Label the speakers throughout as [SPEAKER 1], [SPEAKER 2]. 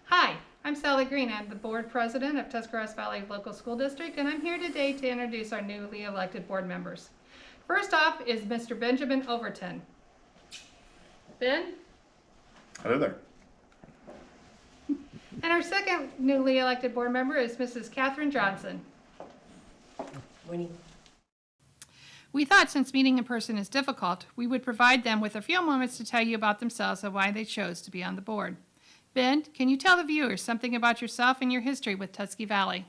[SPEAKER 1] Hi, I'm Sally Green. I'm the board president of Tuscarawas Valley Local School District, and I'm here today to introduce our newly elected board members. First off is Mr. Benjamin Overton. Ben?
[SPEAKER 2] Hello there.
[SPEAKER 1] And our second newly elected board member is Mrs. Catherine Johnson.
[SPEAKER 3] Morning.
[SPEAKER 1] We thought since meeting in person is difficult, we would provide them with a few moments to tell you about themselves and why they chose to be on the board. Ben, can you tell the viewers something about yourself and your history with Tuskegee Valley?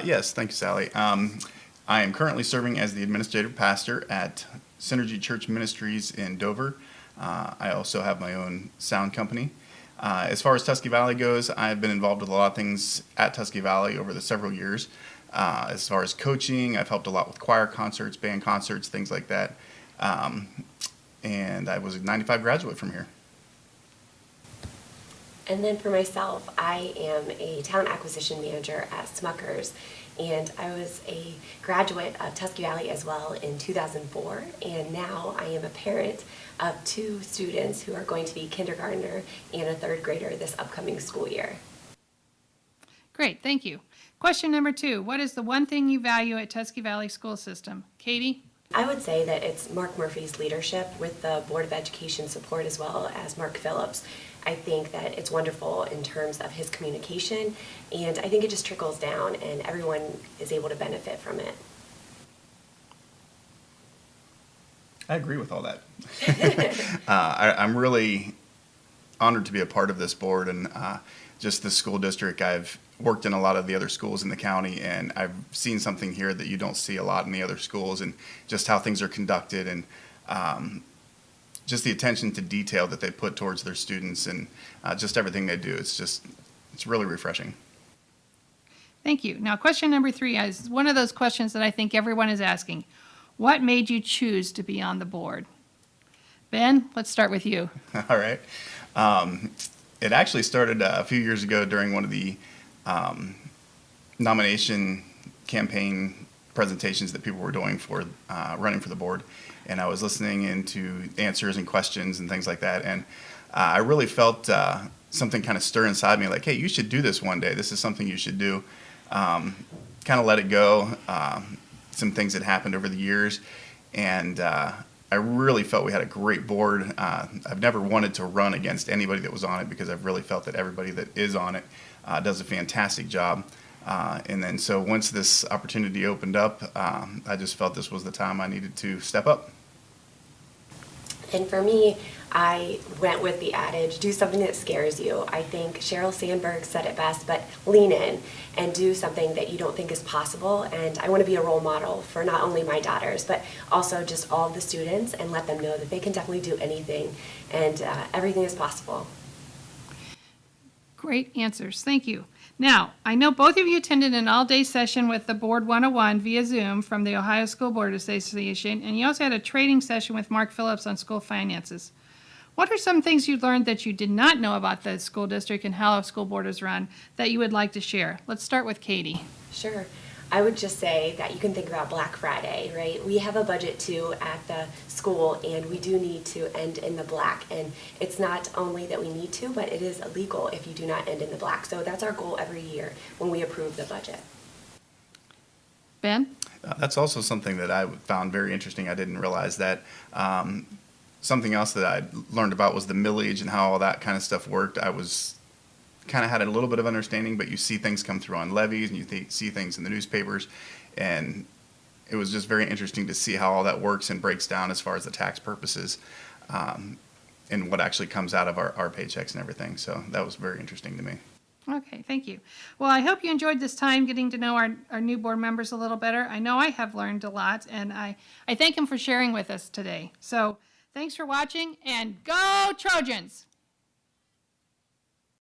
[SPEAKER 2] Yes, thank you, Sally. I am currently serving as the administrative pastor at Synergy Church Ministries in Dover. I also have my own sound company. As far as Tuskegee Valley goes, I've been involved with a lot of things at Tuskegee Valley over the several years. As far as coaching, I've helped a lot with choir concerts, band concerts, things like that. And I was a 95 graduate from here.
[SPEAKER 3] And then for myself, I am a talent acquisition manager at Smuckers, and I was a graduate of Tuskegee Valley as well in 2004, and now I am a parent of two students who are going to be kindergartner and a third grader this upcoming school year.
[SPEAKER 1] Great, thank you. Question number 2, what is the one thing you value at Tuskegee Valley School System? Katie?
[SPEAKER 3] I would say that it's Mark Murphy's leadership with the Board of Education support as well as Mark Phillips. I think that it's wonderful in terms of his communication, and I think it just trickles down and everyone is able to benefit from it.
[SPEAKER 2] I agree with all that. I'm really honored to be a part of this board and just the school district. I've worked in a lot of the other schools in the county, and I've seen something here that you don't see a lot in the other schools, and just how things are conducted, and just the attention to detail that they put towards their students, and just everything they do. It's really refreshing.
[SPEAKER 1] Thank you. Now, question number 3 is one of those questions that I think everyone is asking. What made you choose to be on the board? Ben, let's start with you.
[SPEAKER 2] All right. It actually started a few years ago during one of the nomination campaign presentations that people were doing for running for the board, and I was listening into answers and questions and things like that, and I really felt something kind of stir inside me, like, hey, you should do this one day. This is something you should do. Kind of let it go. Some things had happened over the years, and I really felt we had a great board. I've never wanted to run against anybody that was on it, because I've really felt that everybody that is on it does a fantastic job. And then so once this opportunity opened up, I just felt this was the time I needed to step up.
[SPEAKER 3] And for me, I went with the adage, do something that scares you. I think Sheryl Sandberg said it best, but lean in and do something that you don't think is possible. And I want to be a role model for not only my daughters, but also just all of the students, and let them know that they can definitely do anything, and everything is possible.
[SPEAKER 1] Great answers. Thank you. Now, I know both of you attended an all-day session with the Board 101 via Zoom from the Ohio School Board Association, and you also had a training session with Mark Phillips on school finances. What are some things you learned that you did not know about the school district and how a school board is run that you would like to share? Let's start with Katie.
[SPEAKER 3] Sure. I would just say that you can think about Black Friday, right? We have a budget too at the school, and we do need to end in the black. And it's not only that we need to, but it is illegal if you do not end in the black. So that's our goal every year when we approve the budget.
[SPEAKER 1] Ben?
[SPEAKER 2] That's also something that I found very interesting. I didn't realize that. Something else that I learned about was the millage and how all that kind of stuff worked. I was kind of had a little bit of understanding, but you see things come through on levies, and you see things in the newspapers, and it was just very interesting to see how all that works and breaks down as far as the tax purposes, and what actually comes out of our paychecks and everything. So that was very interesting to me.
[SPEAKER 1] Okay, thank you. Well, I hope you enjoyed this time getting to know our new board members a little better. I know I have learned a lot, and I thank them for sharing with us today. So thanks for watching, and go Trojans!